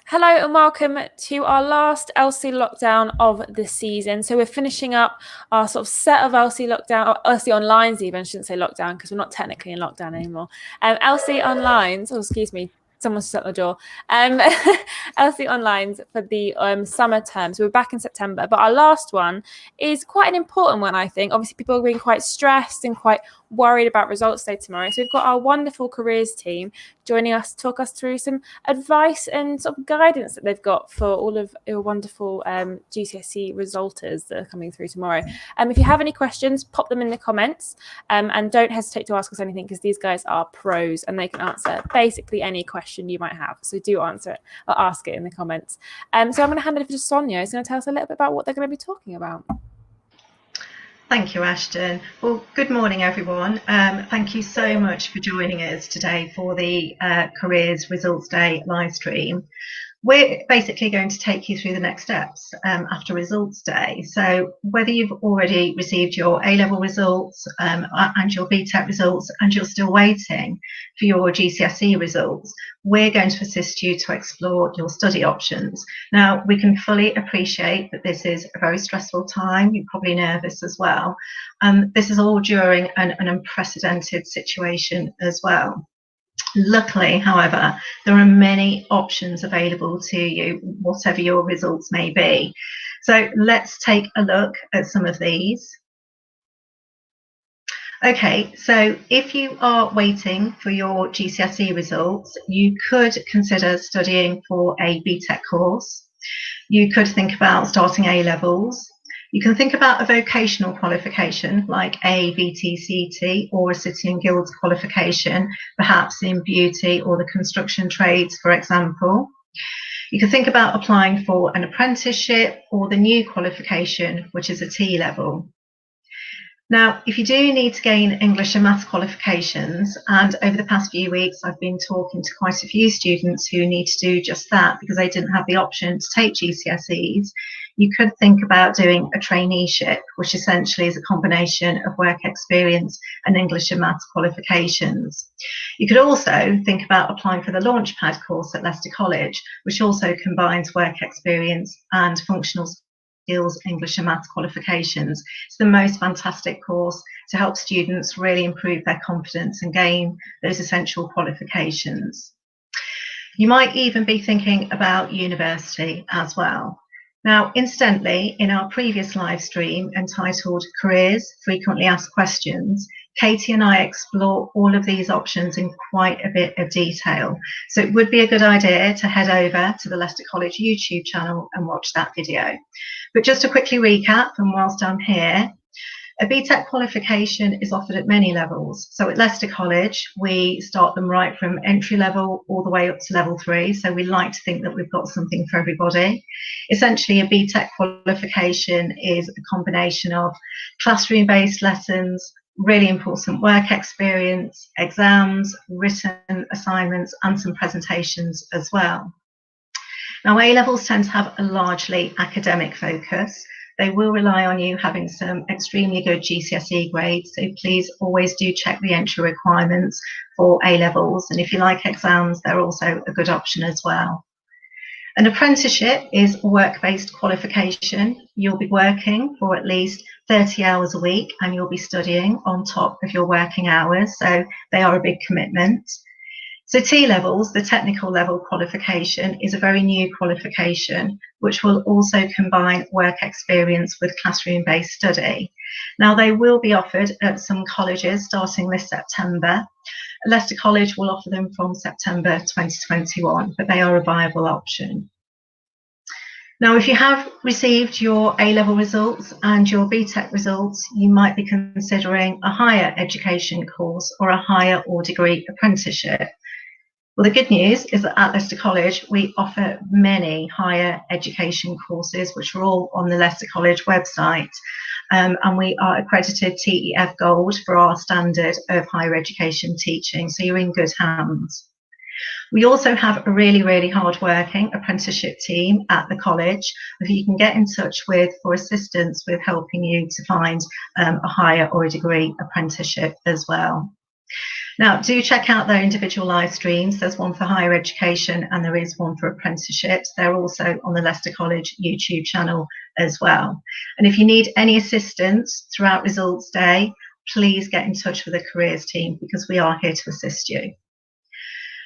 Hello and welcome to our last LC lockdown of the season. So we're finishing up our sort of set of LC lockdown, or LC onlines even, I shouldn't say lockdown because we're not technically in lockdown anymore. LC onlines, oh excuse me, someone's shut the door. LC onlines for the summer term. So we're back in September, but our last one is quite an important one, I think. Obviously people are being quite stressed and quite worried about results day tomorrow. So we've got our wonderful careers team joining us to talk us through some advice and sort of guidance that they've got for all of your wonderful GCSE resulters that are coming through tomorrow. If you have any questions, pop them in the comments and don't hesitate to ask us anything because these guys are pros and they can answer basically any question you might have. So do answer it or ask it in the comments. So I'm going to hand it over to Sonia, who's going to tell us a little bit about what they're going to be talking about. Thank you, Ashton. Well, good morning, everyone. Thank you so much for joining us today for the Careers Results Day live stream. We're basically going to take you through the next steps after Results Day. So whether you've already received your A-level results and your BTEC results and you're still waiting for your GCSE results, we're going to assist you to explore your study options. Now, we can fully appreciate that this is a very stressful time. You're probably nervous as well. This is all during an unprecedented situation as well. Luckily, however, there are many options available to you, whatever your results may be. So let's take a look at some of these. Okay, so if you are waiting for your GCSE results, you could consider studying for a BTEC course. You could think about starting A-levels. You can think about a vocational qualification like a VTCT or a City and Guilds qualification, perhaps in beauty or the construction trades, for example. You can think about applying for an apprenticeship or the new qualification, which is a T-level. Now, if you do need to gain English and Maths qualifications, and over the past few weeks I've been talking to quite a few students who need to do just that because they didn't have the option to take GCSEs, you could think about doing a traineeship, which essentially is a combination of work experience and English and Maths qualifications. You could also think about applying for the Launchpad course at Leicester College, which also combines work experience and functional skills, English and Maths qualifications. It's the most fantastic course to help students really improve their confidence and gain those essential qualifications. You might even be thinking about university as well. Now, incidentally, in our previous live stream entitled Careers, Frequently Asked Questions, Katie and I explore all of these options in quite a bit of detail. So it would be a good idea to head over to the Leicester College YouTube channel and watch that video. But just to quickly recap, and whilst I'm here, a BTEC qualification is offered at many levels. So at Leicester College, we start them right from entry level all the way up to level 3. So we like to think that we've got something for everybody. Essentially, a BTEC qualification is a combination of classroom-based lessons, really important work experience, exams, written assignments, and some presentations as well. Now, A-levels tend to have a largely academic focus. They will rely on you having some extremely good GCSE grades, so please always do check the entry requirements for A-levels, and if you like exams, they're also a good option as well. An apprenticeship is a work-based qualification. You'll be working for at least 30 hours a week and you'll be studying on top of your working hours, so they are a big commitment. So T-levels, the technical level qualification, is a very new qualification which will also combine work experience with classroom-based study. Now, they will be offered at some colleges starting this September. Leicester College will offer them from September 2021, but they are a viable option. Now, if you have received your A-level results and your BTEC results, you might be considering a higher education course or a higher or degree apprenticeship. Well, the good news is that at Leicester College, we offer many higher education courses, which are all on the Leicester College website. And we are accredited TEF Gold for our standard of higher education teaching, so you're in good hands. We also have a really, really hard-working apprenticeship team at the college who you can get in touch with for assistance with helping you to find a higher or a degree apprenticeship as well. Now, do check out their individual live streams. There's one for higher education and there is one for apprenticeships. They're also on the Leicester College YouTube channel as well. And if you need any assistance throughout results day, please get in touch with the careers team because we are here to assist you.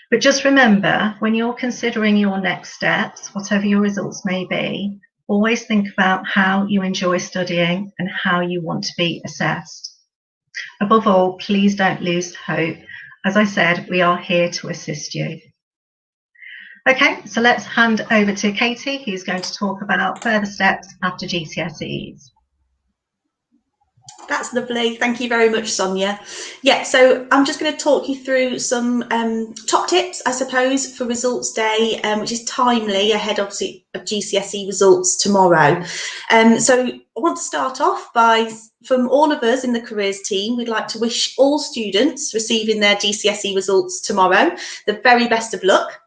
But just remember, when you're considering your next steps, whatever your results may be, always think about how you enjoy studying and how you want to be assessed. Above all, please don't lose hope. As I said, we are here to assist you. Okay, so let's hand over to Katie, who's going to talk about further steps after GCSEs. That's lovely. Thank you very much, Sonia. Yeah, so I'm just going to talk you through some top tips, I suppose, for results day, which is timely ahead, obviously, of GCSE results tomorrow. So I want to start off by, from all of us in the careers team, we'd like to wish all students receiving their GCSE results tomorrow the very best of luck.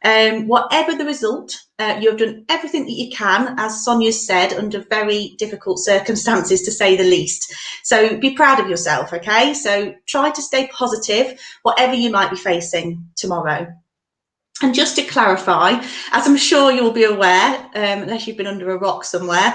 Whatever the result, you have done everything that you can, as Sonia said, under very difficult circumstances, to say the least. So be proud of yourself, okay? So try to stay positive, whatever you might be facing tomorrow. And just to clarify, as I'm sure you'll be aware, unless you've been under a rock somewhere,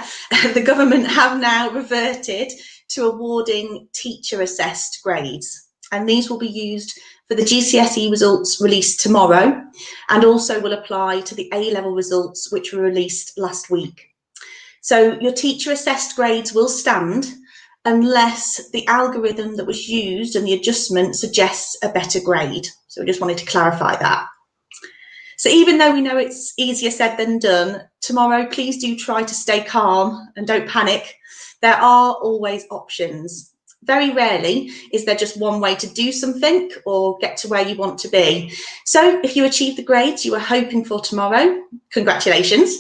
the government have now reverted to awarding teacher-assessed grades. And these will be used for the GCSE results released tomorrow, and also will apply to the A-level results which were released last week. So your teacher assessed grades will stand unless the algorithm that was used and the adjustment suggests a better grade. So we just wanted to clarify that. So even though we know it's easier said than done, tomorrow please do try to stay calm and don't panic. There are always options. Very rarely is there just one way to do something or get to where you want to be. So if you achieve the grades you were hoping for tomorrow, congratulations.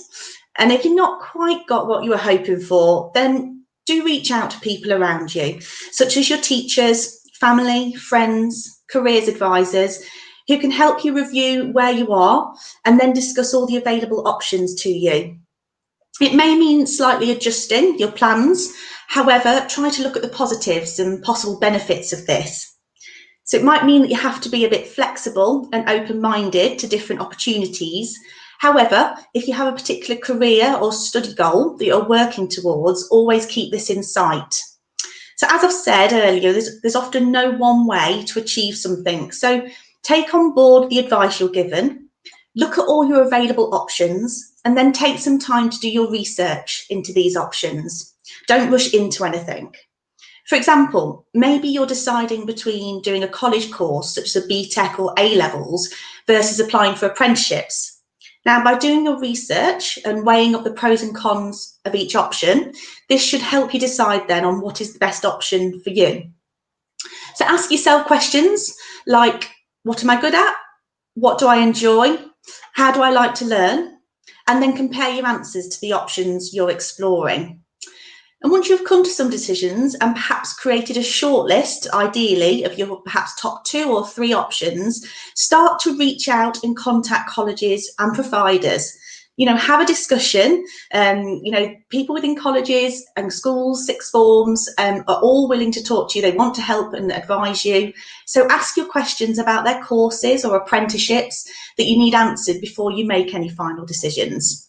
And if you've not quite got what you were hoping for, then do reach out to people around you, such as your teachers, family, friends, careers advisors, who can help you review where you are and then discuss all the available options to you. It may mean slightly adjusting your plans. However, try to look at the positives and possible benefits of this. So it might mean that you have to be a bit flexible and open-minded to different opportunities. However, if you have a particular career or study goal that you're working towards, always keep this in sight. So as I've said earlier, there's often no one way to achieve something. So take on board the advice you're given, look at all your available options, and then take some time to do your research into these options. Don't rush into anything. For example, maybe you're deciding between doing a college course such as a BTEC or A-levels versus applying for apprenticeships. Now, by doing your research and weighing up the pros and cons of each option, this should help you decide then on what is the best option for you. So ask yourself questions like, what am I good at? What do I enjoy? How do I like to learn? And then compare your answers to the options you're exploring. And once you've come to some decisions and perhaps created a short list, ideally, of your perhaps top 2 or 3 options, start to reach out and contact colleges and providers. You know, have a discussion. You know, people within colleges and schools, sixth forms, are all willing to talk to you. They want to help and advise you. So ask your questions about their courses or apprenticeships that you need answered before you make any final decisions.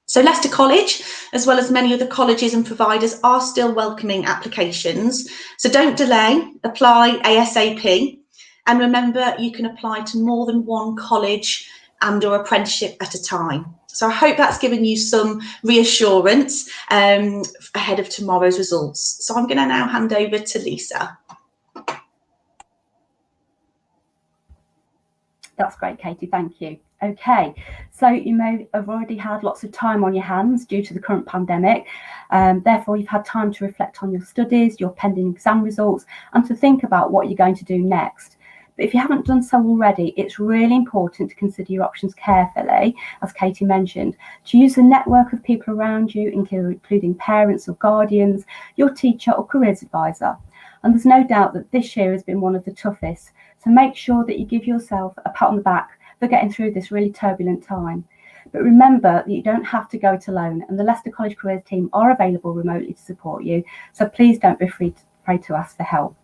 So Leicester College, as well as many other colleges and providers, are still welcoming applications. So don't delay, apply ASAP. And remember, you can apply to more than one college and or apprenticeship at a time. So I hope that's given you some reassurance ahead of tomorrow's results. So I'm going to now hand over to Lisa. That's great, Katie, thank you. Okay, so you may have already had lots of time on your hands due to the current pandemic. Therefore, you've had time to reflect on your studies, your pending exam results, and to think about what you're going to do next. But if you haven't done so already, it's really important to consider your options carefully, as Katie mentioned, to use the network of people around you, including parents or guardians, your teacher or careers advisor. And there's no doubt that this year has been one of the toughest. So make sure that you give yourself a pat on the back for getting through this really turbulent time. But remember that you don't have to go it alone, and the Leicester College Careers team are available remotely to support you. So please don't be afraid to ask for help.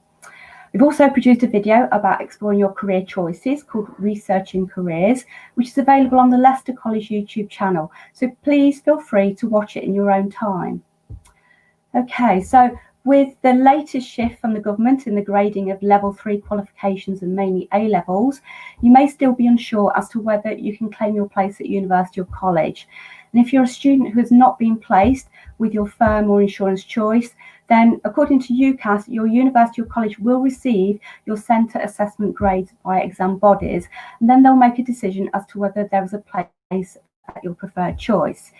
We've also produced a video about exploring your career choices called Researching Careers, which is available on the Leicester College YouTube channel. So please feel free to watch it in your own time. Okay, so with the latest shift from the government in the grading of level 3 qualifications and mainly A levels, you may still be unsure as to whether you can claim your place at university or college. And if you're a student who has not been placed with your firm or insurance choice, then according to UCAS, your university or college will receive your centre assessment grades by exam bodies, and then they'll make a decision as to whether there is a place at your preferred choice.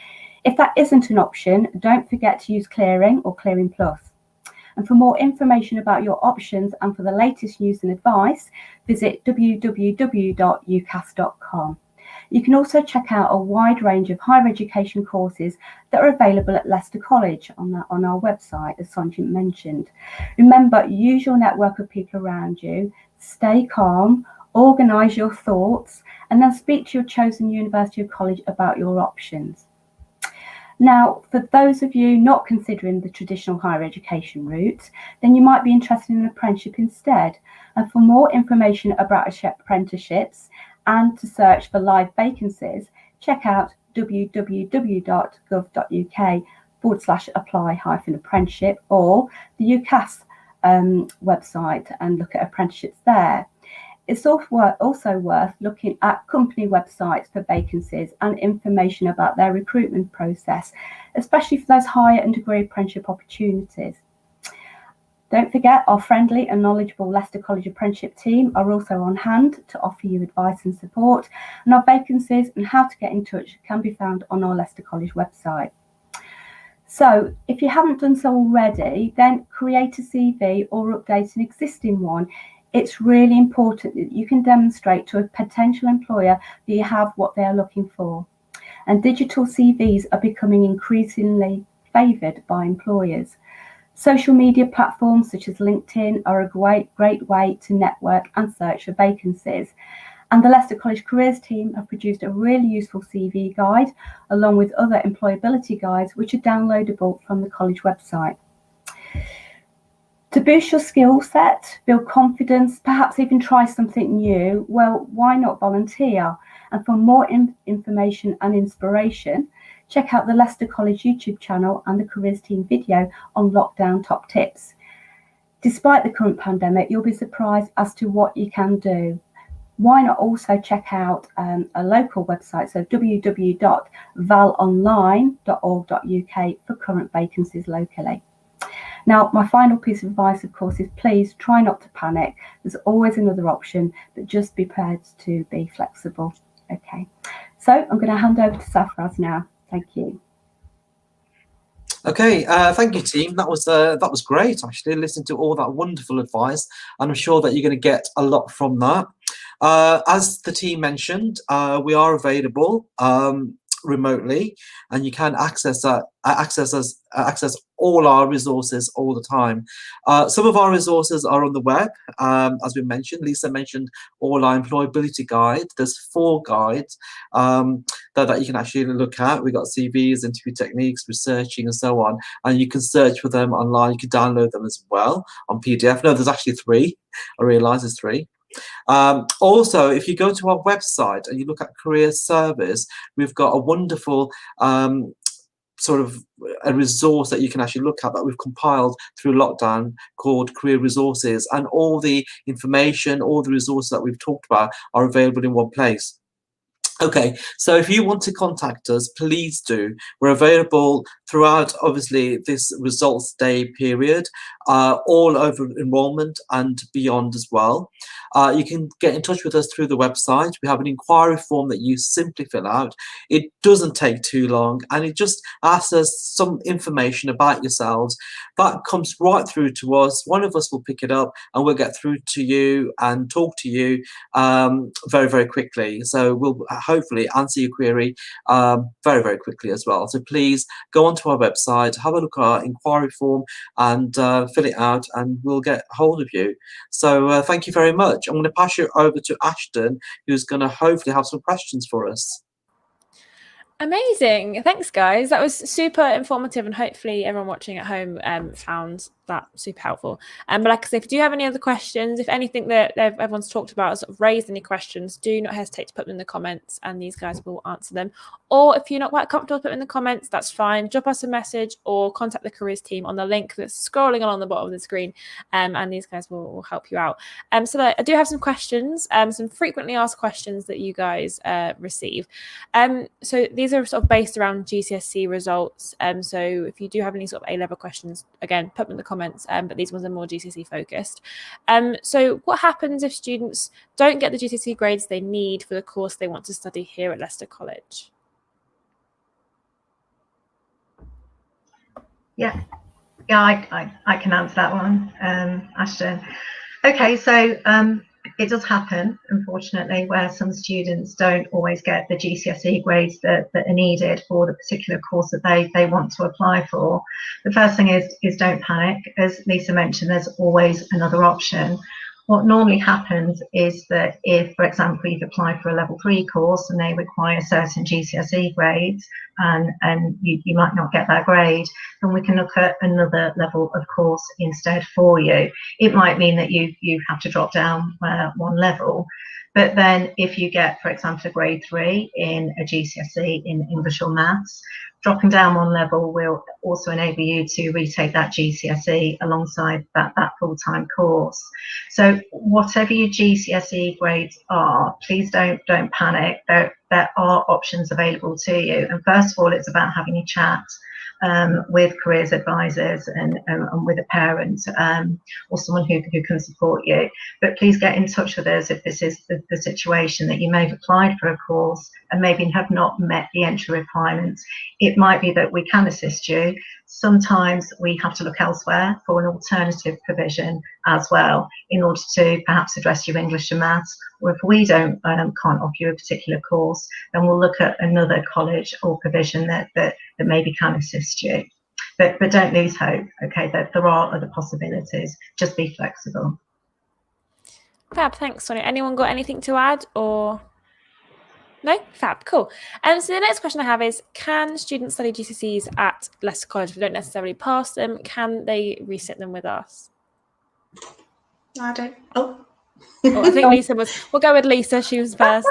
If that isn't an option, don't forget to use Clearing or Clearing Plus. And for more information about your options and for the latest news and advice, visit www.ucas.com. You can also check out a wide range of higher education courses that are available at Leicester College on our website, as Sanjit mentioned. Remember, use your network of people around you, stay calm, organise your thoughts, and then speak to your chosen university or college about your options. Now, for those of you not considering the traditional higher education route, then you might be interested in an apprenticeship instead. And for more information about apprenticeships and to search for live vacancies, check out www.gov.uk/apply-apprenticeship or the UCAS website and look at apprenticeships there. It's also worth looking at company websites for vacancies and information about their recruitment process, especially for those higher and degree apprenticeship opportunities. Don't forget, our friendly and knowledgeable Leicester College apprenticeship team are also on hand to offer you advice and support, and our vacancies and how to get in touch can be found on our Leicester College website. So if you haven't done so already, then create a CV or update an existing one. It's really important that you can demonstrate to a potential employer that you have what they are looking for. And digital CVs are becoming increasingly favoured by employers. Social media platforms such as LinkedIn are a great way to network and search for vacancies. And the Leicester College Careers team have produced a really useful CV guide, along with other employability guides, which are downloadable from the college website. To boost your skill set, build confidence, perhaps even try something new, well, why not volunteer? And for more information and inspiration, check out the Leicester College YouTube channel and the Careers team video on lockdown top tips. Despite the current pandemic, you'll be surprised as to what you can do. Why not also check out a local website, so www.valonline.org.uk for current vacancies locally. Now, my final piece of advice, of course, is please try not to panic. There's always another option, but just be prepared to be flexible. Okay, so I'm going to hand over to Safraz now. Thank you. Okay, thank you, team. That was great, actually, listening to all that wonderful advice, and I'm sure that you're going to get a lot from that. As the team mentioned, we are available remotely, and you can access all our resources all the time. Some of our resources are on the web, as we mentioned. Lisa mentioned all our employability guides. There's 4 guides that you can actually look at. We've got CVs, interview techniques, researching, and so on, and you can search for them online. You can download them as well on PDF. No, there's actually 3. I realise there's 3. Also, if you go to our website and you look at career service, we've got a wonderful sort of a resource that you can actually look at that we've compiled through lockdown called Career Resources, and all the information, all the resources that we've talked about are available in one place. Okay, so if you want to contact us, please do. We're available throughout, obviously, this results day period, all over enrollment and beyond as well. You can get in touch with us through the website. We have an inquiry form that you simply fill out. It doesn't take too long, and it just asks us some information about yourselves. That comes right through to us. One of us will pick it up, and we'll get through to you and talk to you very, very quickly. So we'll hopefully answer your query very, very quickly as well. So please go onto our website, have a look at our inquiry form, and fill it out, and we'll get hold of you. So thank you very much. I'm going to pass you over to Ashton, who's going to hopefully have some questions for us. Amazing. Thanks, guys. That was super informative, and hopefully everyone watching at home found that super helpful. But like I say, if you do have any other questions, if anything that everyone's talked about has sort of raised any questions, do not hesitate to put them in the comments and these guys will answer them. Or if you're not quite comfortable putting in the comments, that's fine. Drop us a message or contact the careers team on the link that's scrolling along the bottom of the screen, and these guys will help you out. So I do have some questions, some frequently asked questions that you guys receive. So these are sort of based around GCSE results. So if you do have any sort of A-level questions, again, put them in the comments, but these ones are more GCSE focused. So what happens if students don't get the GCSE grades they need for the course they want to study here at Leicester College? Yeah, I can answer that one, Ashton. Okay, so it does happen, unfortunately, where some students don't always get the GCSE grades that are needed for the particular course that they want to apply for. The first thing is don't panic. As Lisa mentioned, there's always another option. What normally happens is that if, for example, you've applied for a level 3 course and they require certain GCSE grades and you might not get that grade, then we can look at another level of course instead for you. It might mean that you have to drop down one level. But then if you get, for example, a grade 3 in a GCSE in English or Maths, dropping down one level will also enable you to retake that GCSE alongside that full-time course. So whatever your GCSE grades are, please don't panic. There are options available to you. And first of all, it's about having a chat with careers advisors and with a parent or someone who can support you. But please get in touch with us if this is the situation that you may have applied for a course and maybe have not met the entry requirements. It might be that we can assist you. Sometimes we have to look elsewhere for an alternative provision as well in order to perhaps address your English and Maths. Or if we can't offer you a particular course, then we'll look at another college or provision that maybe can assist you. But don't lose hope, okay, that there are other possibilities. Just be flexible. Fab, thanks, Sonia. Anyone got anything to add or? No? Fab, cool. So the next question I have is, can students study GCSEs at Leicester College if they don't necessarily pass them? Can they resit them with us? I don't. Oh, I think Lisa we'll go with Lisa. She was first.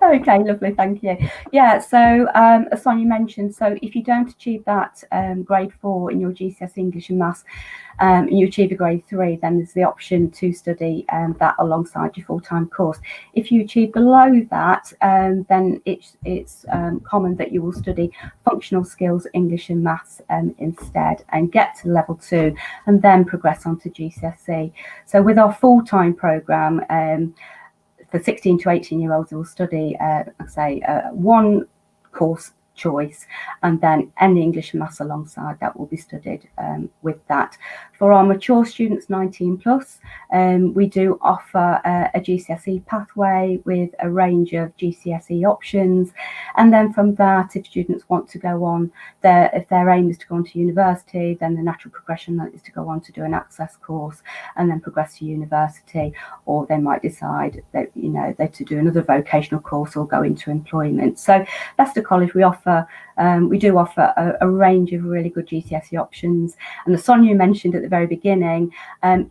Okay, lovely, thank you. Yeah, so as Sonia mentioned, so if you don't achieve that grade 4 in your GCSE English and Maths, and you achieve a grade 3, then there's the option to study that alongside your full-time course. If you achieve below that, then it's common that you will study functional skills, English and Maths instead, and get to level 2 and then progress on to GCSE. So with our full-time programme, for 16 to 18-year-olds, will study, one course choice, and then any English and Maths alongside that will be studied with that. For our mature students, 19 plus, we do offer a GCSE pathway with a range of GCSE options, and then from that, if students want to go on, if their aim is to go on to university, then the natural progression is to go on to do an access course and then progress to university, or they might decide that they're to do another vocational course or go into employment. So Leicester College, we do offer a range of really good GCSE options. And as Sonia mentioned at the very beginning,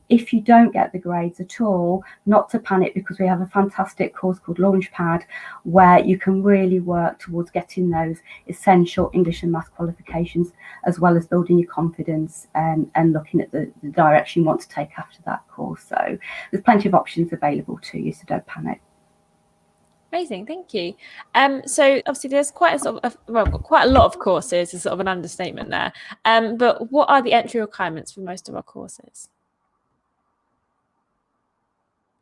if you don't get the grades at all, not to panic, because we have a fantastic course called Launchpad where you can really work towards getting those essential English and Maths qualifications, as well as building your confidence and looking at the direction you want to take after that course. So there's plenty of options available to you, so don't panic. Amazing, thank you. So obviously there's quite a lot of courses, is sort of an understatement there. But what are the entry requirements for most of our courses?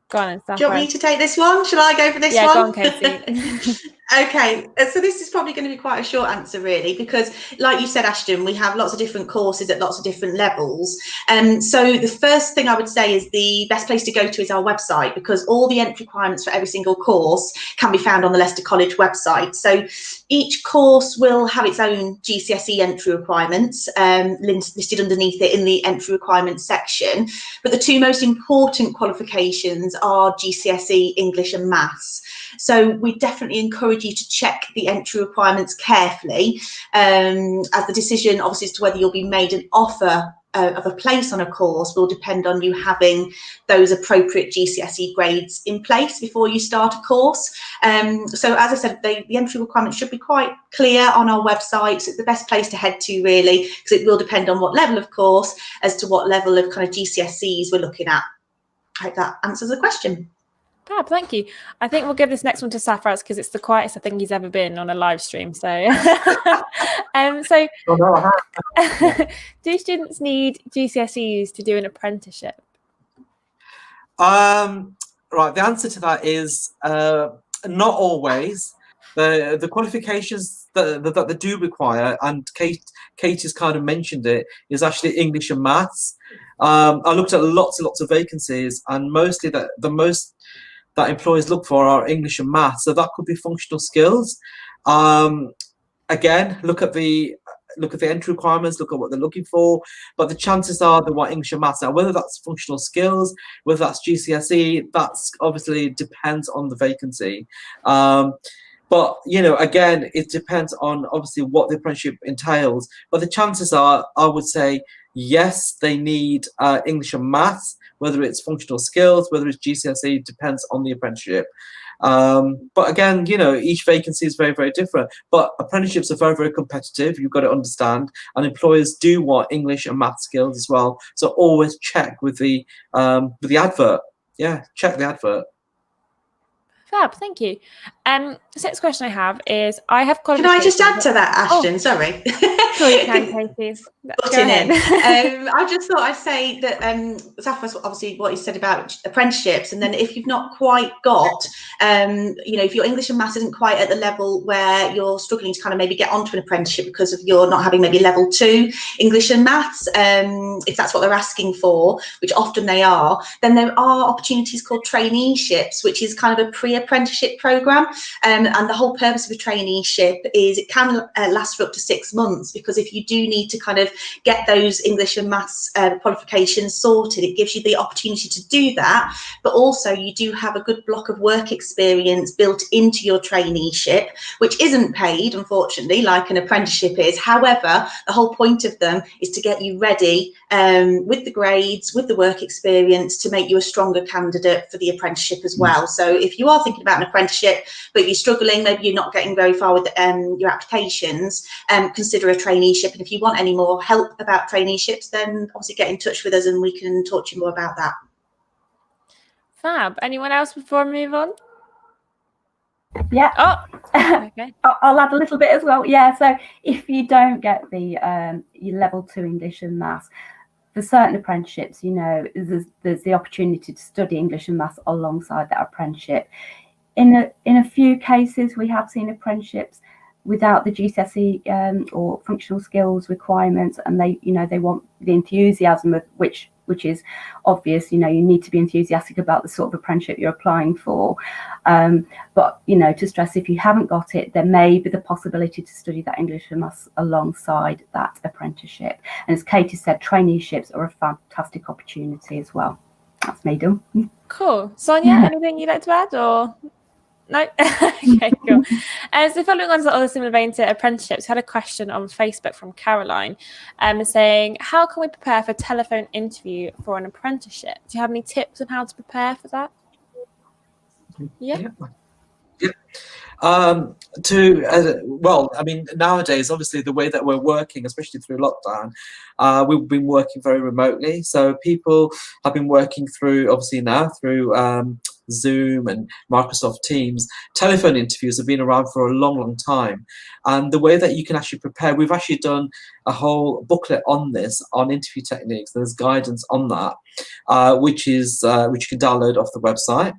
Go on, do you want me to take this one? Shall I go for this one? Yeah, go on, Katie. Okay, so this is probably going to be quite a short answer, really, because like you said, Ashton, we have lots of different courses at lots of different levels. So the first thing I would say is the best place to go to is our website, because all the entry requirements for every single course can be found on the Leicester College website. So each course will have its own GCSE entry requirements listed underneath it in the entry requirements section. But the two most important qualifications are GCSE English and Maths. So we definitely encourage you to check the entry requirements carefully, as the decision obviously as to whether you'll be made an offer of a place on a course will depend on you having those appropriate GCSE grades in place before you start a course. So as I said, the entry requirements should be quite clear on our website. So it's the best place to head to, really, because it will depend on what level of course as to what level of kind of GCSEs we're looking at. I hope that answers the question. Fab, thank you. I think we'll give this next one to Safraz because it's the quietest I think he's ever been on a live stream. So, do students need GCSEs to do an apprenticeship? Right, the answer to that is not always. The qualifications that they do require, and Kate has kind of mentioned it, is actually English and maths. I looked at lots and lots of vacancies, and mostly the most that employers look for are English and maths. So that could be functional skills. Again, look at the entry requirements, look at what they're looking for, but the chances are they want English and maths. Now, whether that's functional skills, whether that's GCSE, that's obviously depends on the vacancy. But, you know, again, it depends on obviously what the apprenticeship entails. But the chances are, I would say, yes, they need English and maths, whether it's functional skills, whether it's GCSE, depends on the apprenticeship. But again, you know, each vacancy is very, very different. But apprenticeships are very, very competitive. You've got to understand, and employers do want English and math skills as well. So always check with the advert. Yeah, check the advert. Fab, thank you. The next question I have is, I have Can I just add to that, Ashton? Oh. Sorry. Sure you can, Kate, please. Butting in. I just thought I'd say that Safaz, obviously what he said about apprenticeships, and then if you've not quite got, you know, if your English and maths isn't quite at the level where you're struggling to kind of maybe get onto an apprenticeship because of you're not having maybe level 2 English and maths, if that's what they're asking for, which often they are, then there are opportunities called traineeships, which is kind of a pre-apprenticeship program. And the whole purpose of a traineeship is it can last for up to 6 months, because if you do need to kind of get those English and maths qualifications sorted, it gives you the opportunity to do that. But also you do have a good block of work experience built into your traineeship, which isn't paid, unfortunately, like an apprenticeship is. However, the whole point of them is to get you ready with the grades, with the work experience, to make you a stronger candidate for the apprenticeship as well. So if you are thinking about an apprenticeship, but you're struggling, maybe you're not getting very far with your applications, consider a traineeship. And if you want any more help about traineeships, then obviously get in touch with us and we can talk to you more about that. Fab. Anyone else before I move on? Yeah. Oh, okay. I'll add a little bit as well. Yeah. So if you don't get the your level 2 English and maths, for certain apprenticeships, you know, there's the opportunity to study English and maths alongside that apprenticeship. In a few cases, we have seen apprenticeships without the GCSE or functional skills requirements, and they want the enthusiasm of which is obvious. You know, you need to be enthusiastic about the sort of apprenticeship you're applying for. But you know, to stress, if you haven't got it, there may be the possibility to study that English and maths alongside that apprenticeship. And as Katie said, traineeships are a fantastic opportunity as well. That's me done. Cool. Sonia, anything you'd like to add, or? No? Okay, cool. So following on to similar vein to apprenticeships, I had a question on Facebook from Caroline saying, how can we prepare for a telephone interview for an apprenticeship? Do you have any tips on how to prepare for that? Yeah. Well, I mean, nowadays, obviously, the way that we're working, especially through lockdown, we've been working very remotely. So people have been working through, obviously now, through Zoom and Microsoft Teams. Telephone interviews have been around for a long, long time. And the way that you can actually prepare, we've actually done a whole booklet on this, on interview techniques. There's guidance on that, which you can download off the website.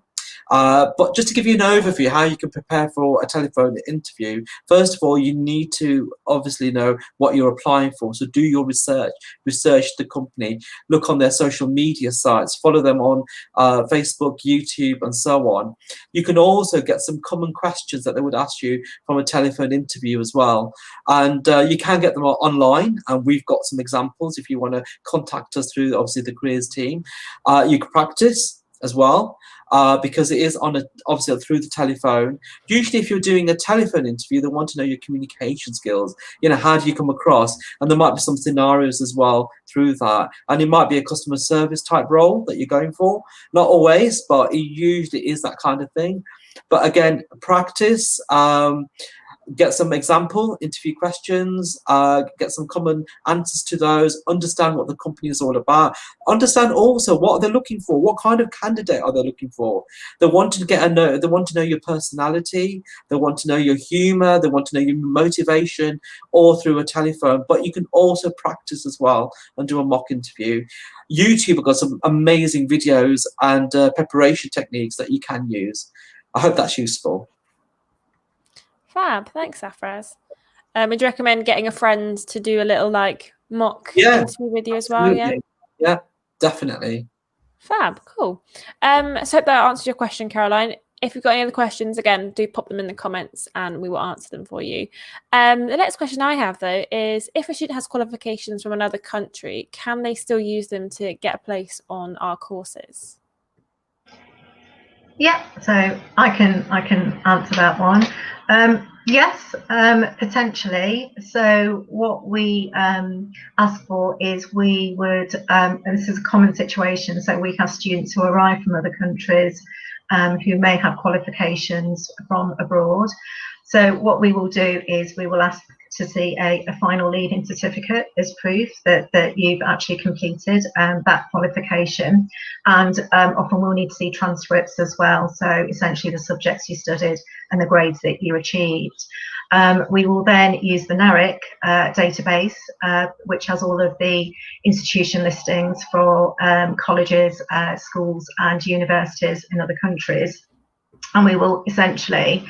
But just to give you an overview how you can prepare for a telephone interview, first of all, you need to obviously know what you're applying for. So do your research the company, look on their social media sites, follow them on Facebook, YouTube, and so on. You can also get some common questions that they would ask you from a telephone interview as well. And you can get them online, and we've got some examples if you want to contact us through, obviously, the careers team. You can practice. as well, because it is obviously through the telephone. Usually if you're doing a telephone interview, they want to know your communication skills. You know, how do you come across? And there might be some scenarios as well through that. And it might be a customer service type role that you're going for. Not always, but it usually is that kind of thing. But again, practice, get some example interview questions, get some common answers to those, understand what the company is all about, understand also what they're looking for, what kind of candidate are they looking for. They want to they want to know your personality, they want to know your humor, they want to know your motivation, all through a telephone. But you can also practice as well and do a mock interview. YouTube have got some amazing videos and preparation techniques that you can use. I hope that's useful. Fab, thanks, Afraz. Would you recommend getting a friend to do a little like mock interview with you as well? Yeah, definitely. Fab, cool. So hope that answers your question, Caroline. If you've got any other questions, again, do pop them in the comments and we will answer them for you. The next question I have, though, is if a student has qualifications from another country, can they still use them to get a place on our courses? Yeah, so I can answer that one. Yes, potentially. So what we ask for is we would, and this is a common situation, so we have students who arrive from other countries who may have qualifications from abroad. So what we will do is we will ask to see a final leaving certificate as proof that you've actually completed that qualification, and often we'll need to see transcripts as well, so essentially the subjects you studied and the grades that you achieved. We will then use the NARIC database, which has all of the institution listings for colleges, schools and universities in other countries. And we will essentially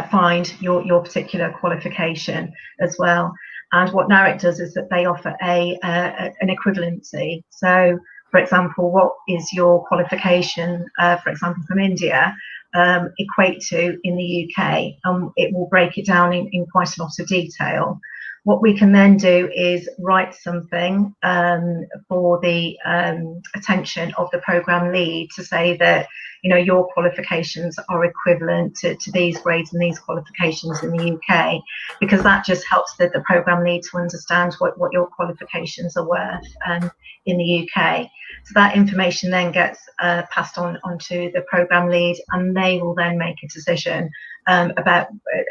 find your particular qualification as well. And what NARIC does is that they offer an equivalency. So, for example, what is your qualification, for example, from India, equate to in the UK? It will break it down in quite a lot of detail. What we can then do is write something for the attention of the programme lead to say that, you know, your qualifications are equivalent to these grades and these qualifications in the UK, because that just helps the programme lead to understand what your qualifications are worth in the UK. So that information then gets passed on to the programme lead, and they will then make a decision about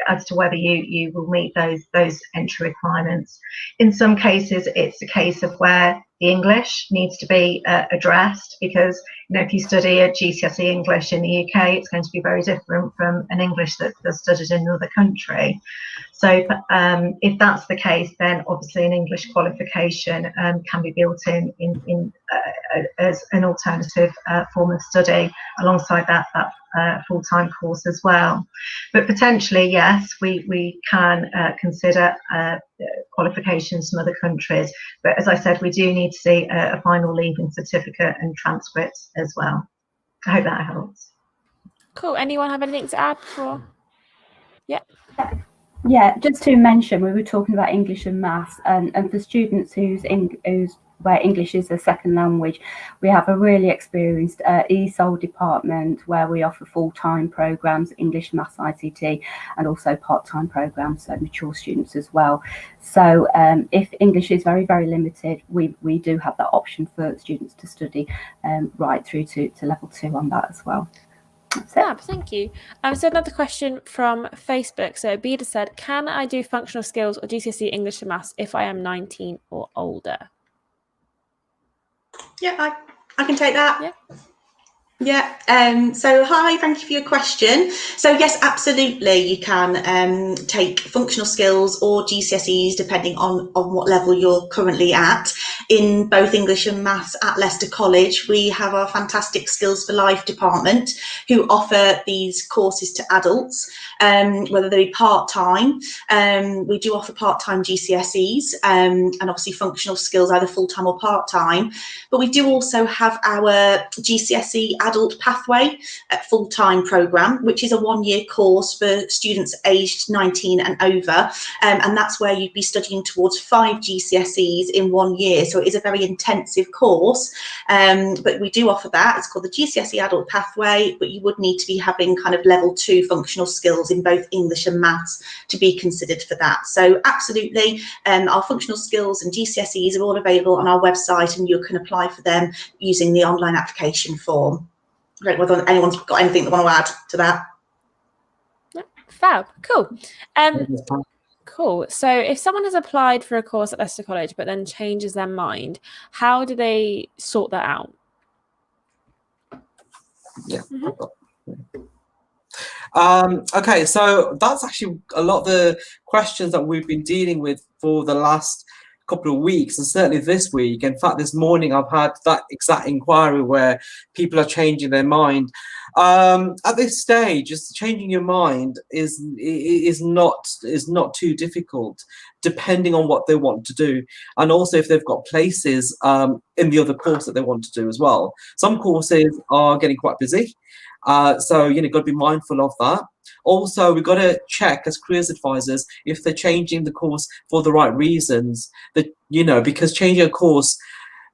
as to whether you will meet those entry requirements. In some cases, it's a case of where the English needs to be addressed, because, you know, if you study a GCSE English in the UK, it's going to be very different from an English that's studied in another country. So if that's the case, then obviously an English qualification can be built in as an alternative form of study alongside that full-time course as well. But potentially, yes, we can consider qualifications from other countries. But as I said, we do need to see a final leaving certificate and transcripts as well. I hope that helps. Cool. Anyone have anything to add before? Yeah. Yeah, just to mention, we were talking about English and maths, and for students where English is a second language, we have a really experienced ESOL department where we offer full-time programs, English, maths, ICT, and also part-time programs, so mature students as well. So if English is very, very limited, we do have that option for students to study right through to level 2 on that as well. Fab, thank you. So another question from Facebook. So Beda said, can I do functional skills or GCSE English and maths if I am 19 or older? Yeah, I can take that. Yeah. Yeah, so hi, thank you for your question. So yes, absolutely, you can take functional skills or GCSEs depending on what level you're currently at. In both English and maths at Leicester College, we have our fantastic Skills for Life department who offer these courses to adults, whether they be part-time. We do offer part-time GCSEs and obviously functional skills, either full-time or part-time. But we do also have our GCSE Adult Pathway full-time programme, which is a 1-year course for students aged 19 and over, and that's where you'd be studying towards 5 GCSEs in 1 year. So it is a very intensive course, but we do offer that. It's called the GCSE Adult Pathway, but you would need to be having kind of level 2 functional skills in both English and maths to be considered for that. So absolutely, our functional skills and GCSEs are all available on our website, and you can apply for them using the online application form. I don't know whether anyone's got anything they want to add to that. Fab, cool. Cool. So if someone has applied for a course at Leicester College but then changes their mind, how do they sort that out? Yeah. Okay, so that's actually a lot of the questions that we've been dealing with for the last couple of weeks, and certainly this week. In fact, this morning I've had that exact inquiry where people are changing their mind. At this stage, just changing your mind is not too difficult, depending on what they want to do, and also if they've got places in the other course that they want to do as well. Some courses are getting quite busy, so you've got to be mindful of that. Also, we've got to check as careers advisors if they're changing the course for the right reasons. That, because changing a course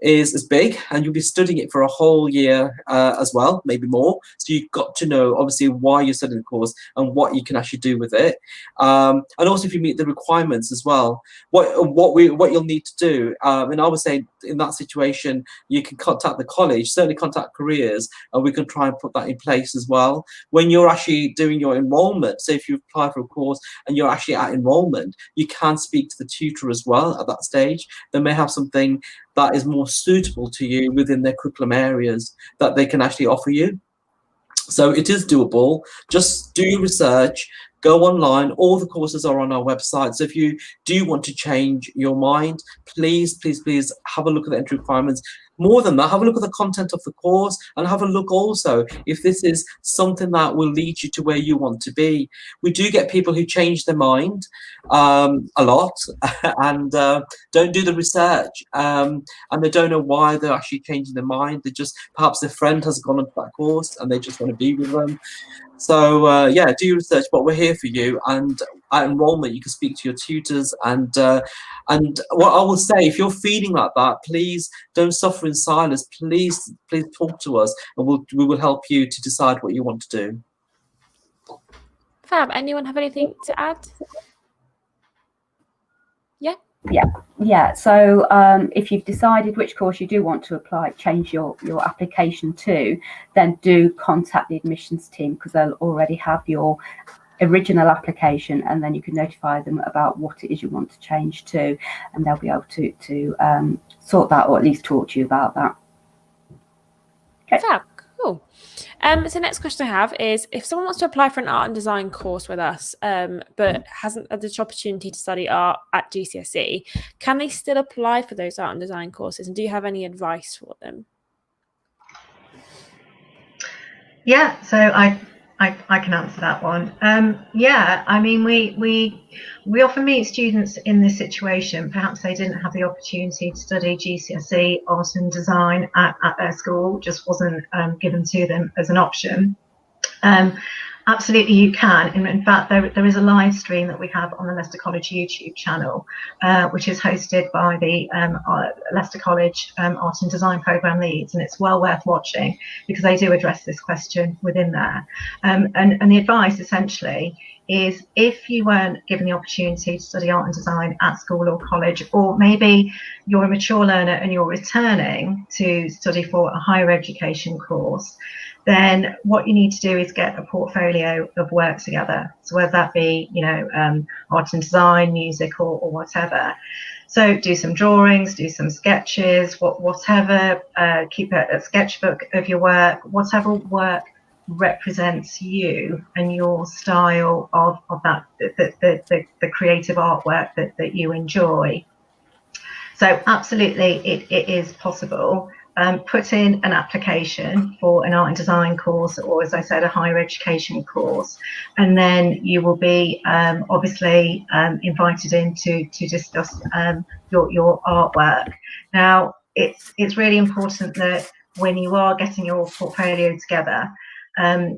is big, and you'll be studying it for a whole year as well, maybe more. So you've got to know, obviously, why you're studying the course and what you can actually do with it. And also, if you meet the requirements as well, what you'll need to do. And I would say in that situation, you can contact the college, certainly contact careers, and we can try and put that in place as well. When you're actually doing your enrolment, so if you apply for a course and you're actually at enrolment, you can speak to the tutor as well at that stage. They may have something that is more suitable to you within their curriculum areas that they can actually offer you. So it is doable. Just do your research, go online. All the courses are on our website. So if you do want to change your mind, please have a look at the entry requirements. More than that, have a look at the content of the course, and have a look also if this is something that will lead you to where you want to be. We do get people who change their mind a lot and don't do the research, and they don't know why they're actually changing their mind. They just, perhaps their friend has gone onto that course and they just want to be with them. So yeah, do your research, but we're here for you. And at enrolment, you can speak to your tutors. And what I will say, if you're feeling like that, please don't suffer in silence. Please talk to us, and we will help you to decide what you want to do. Fab. Anyone have anything to add? Yeah. So if you've decided which course you do want to apply, change your application to, then do contact the admissions team, because they'll already have your original application, and then you can notify them about what it is you want to change to, and they'll be able to sort that, or at least talk to you about that. Okay. Fab. Cool. So next question I have is, if someone wants to apply for an art and design course with us, but hasn't had the opportunity to study art at GCSE, can they still apply for those art and design courses? And do you have any advice for them? Yeah, so I can answer that one. Yeah, I mean, we often meet students in this situation. Perhaps they didn't have the opportunity to study GCSE art and design at their school, just wasn't given to them as an option. Absolutely, you can. In fact, there is a live stream that we have on the Leicester College YouTube channel, which is hosted by the Leicester College Art and Design Programme leads, and it's well worth watching because they do address this question within there. And the advice essentially is, if you weren't given the opportunity to study art and design at school or college, or maybe you're a mature learner and you're returning to study for a higher education course, then what you need to do is get a portfolio of work together. So whether that be, art and design, music, or whatever. So do some drawings, do some sketches, whatever, keep a sketchbook of your work, whatever work represents you and your style of that, the creative artwork that you enjoy. So absolutely, it is possible. Put in an application for an art and design course, or as I said, a higher education course, and then you will be obviously invited in to discuss your artwork. Now, it's really important that when you are getting your portfolio together,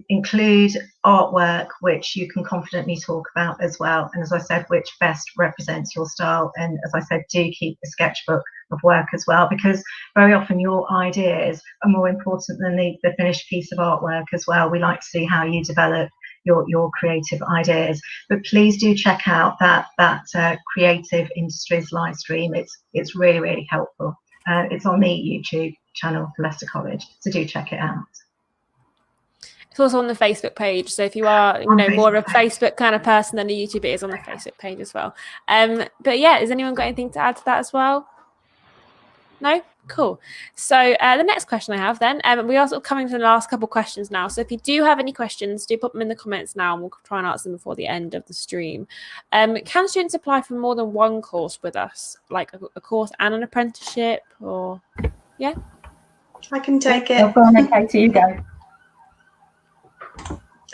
include artwork which you can confidently talk about as well, and as I said, which best represents your style. And as I said, do keep a sketchbook of work as well, because very often your ideas are more important than the finished piece of artwork as well. We like to see how you develop your creative ideas, but please do check out that Creative Industries live stream. It's really helpful. It's on the YouTube channel for Leicester College, so do check it out. It's also on the Facebook page, so if you are more of a Facebook kind of person than a YouTube, it is on the Facebook page as well. But yeah, has anyone got anything to add to that as well? No? Cool. So the next question I have then, we are sort of coming to the last couple of questions now. So if you do have any questions, do put them in the comments now and we'll try and answer them before the end of the stream. Can students apply for more than one course with us, like a course and an apprenticeship, or yeah? I can take it. Oh, go on, Katie, you go.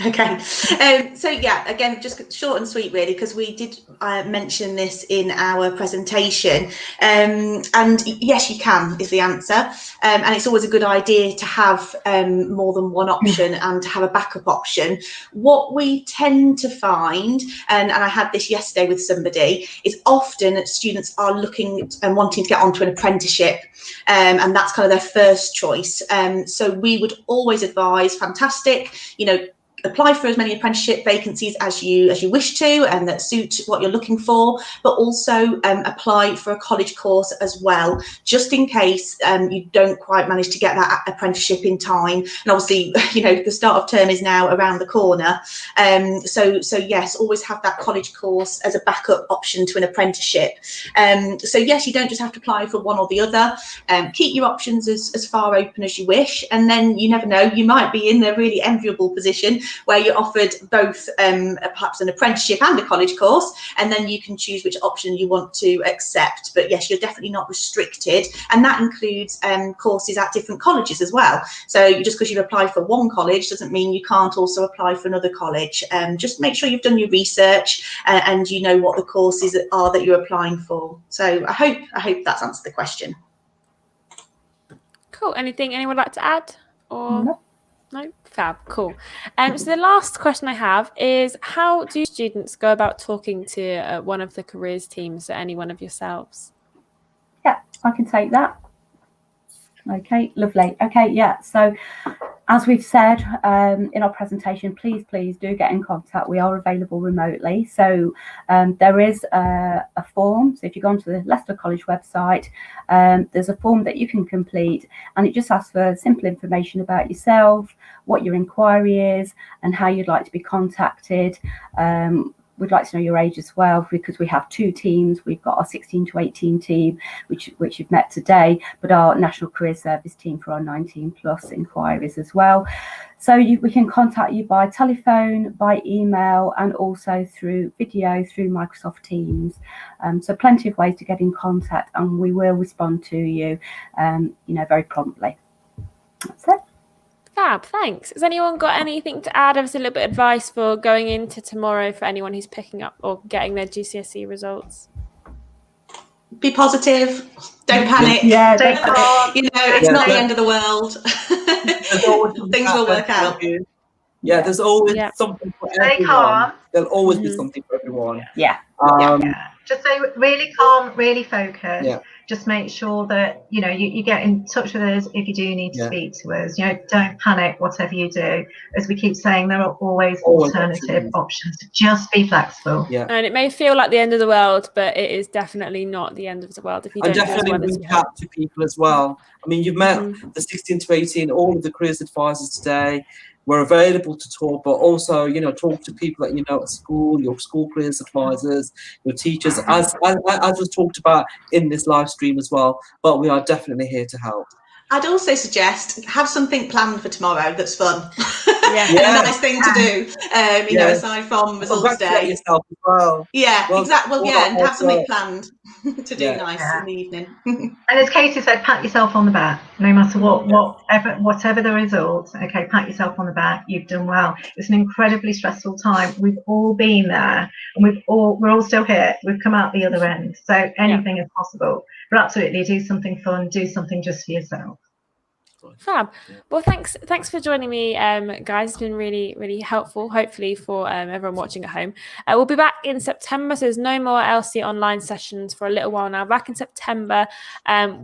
Okay, so yeah, again, just short and sweet really, because we did mention this in our presentation, and yes, you can is the answer, and it's always a good idea to have more than one option and to have a backup option. What we tend to find, and I had this yesterday with somebody, is often that students are looking and wanting to get onto an apprenticeship, and that's kind of their first choice. So we would always advise, fantastic, apply for as many apprenticeship vacancies as you wish to and that suit what you're looking for, but also apply for a college course as well, just in case you don't quite manage to get that apprenticeship in time. And obviously, the start of term is now around the corner. So yes, always have that college course as a backup option to an apprenticeship. So yes, you don't just have to apply for one or the other. Keep your options as far open as you wish, and then you never know, you might be in a really enviable position where you're offered both perhaps an apprenticeship and a college course, and then you can choose which option you want to accept. But yes, you're definitely not restricted, and that includes courses at different colleges as well. So just because you've applied for one college doesn't mean you can't also apply for another college. Just make sure you've done your research and you know what the courses are that you're applying for. So I hope that's answered the question. Cool. Anything anyone would like to add? Or No. No? Fab. Cool. So the last question I have is, how do students go about talking to one of the careers teams, or any one of yourselves? Yeah, I can take that. Okay, lovely. Okay, yeah. So as we've said in our presentation, please do get in contact. We are available remotely. So there is a form. So if you go onto the Leicester College website, there's a form that you can complete, and it just asks for simple information about yourself, what your inquiry is, and how you'd like to be contacted. We'd like to know your age as well, because we have two teams. We've got our 16 to 18 team, which you've met today, but our National Career Service team for our 19 plus inquiries as well. So we can contact you by telephone, by email, and also through video, through Microsoft Teams. So plenty of ways to get in contact, and we will respond to you, very promptly. That's it. Fab, thanks. Has anyone got anything to add? Obviously, a little bit of advice for going into tomorrow for anyone who's picking up or getting their GCSE results? Be positive. Don't panic. Yeah, Stay calm. It's not the end of the world. Things will work out. Yeah, there's always something for Stay everyone. calm. There'll always be something for everyone. Yeah. Just stay really calm, really focused. Yeah. Just make sure that you get in touch with us if you do need to speak to us. Don't panic, whatever you do. As we keep saying, there are always alternative options. Just be flexible. Yeah. And it may feel like the end of the world, but it is definitely not the end of the world if you don't do as definitely well as you reach hope. out to people as well. I mean, you've met the 16 to 18, all of the careers advisors today. We're available to talk, but also, talk to people that at school, your school careers advisors, your teachers, as was talked about in this live stream as well. But we are definitely here to help. I'd also suggest have something planned for tomorrow that's fun. Yeah. A nice thing to do, aside from results day. Yourself as well. Exactly. Well, and have something planned to do nice in the evening. And as Katie said, pat yourself on the back. No matter whatever the result, okay, pat yourself on the back. You've done well. It's an incredibly stressful time. We've all been there, and we're all still here. We've come out the other end. So anything is possible. But absolutely, do something fun. Do something just for yourself. Fab. Yeah. Well, thanks for joining me, guys. It's been really, really helpful, hopefully, for everyone watching at home. We'll be back in September, so there's no more LC online sessions for a little while now. Back in September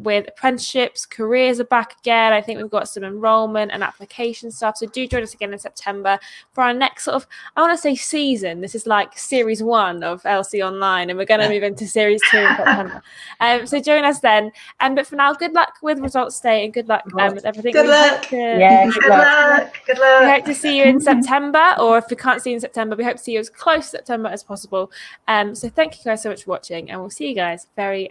with apprenticeships, careers are back again. I think we've got some enrolment and application stuff, so do join us again in September for our next sort of, I want to say season. This is like series 1 of LC online, and we're going to move into series 2 in September. So join us then. But for now, good luck with results day and good luck with everything. Good luck. Yeah, Good luck. Good luck. We hope to see you in September, or if we can't see you in September, we hope to see you as close to September as possible. So thank you guys so much for watching, and we'll see you guys very,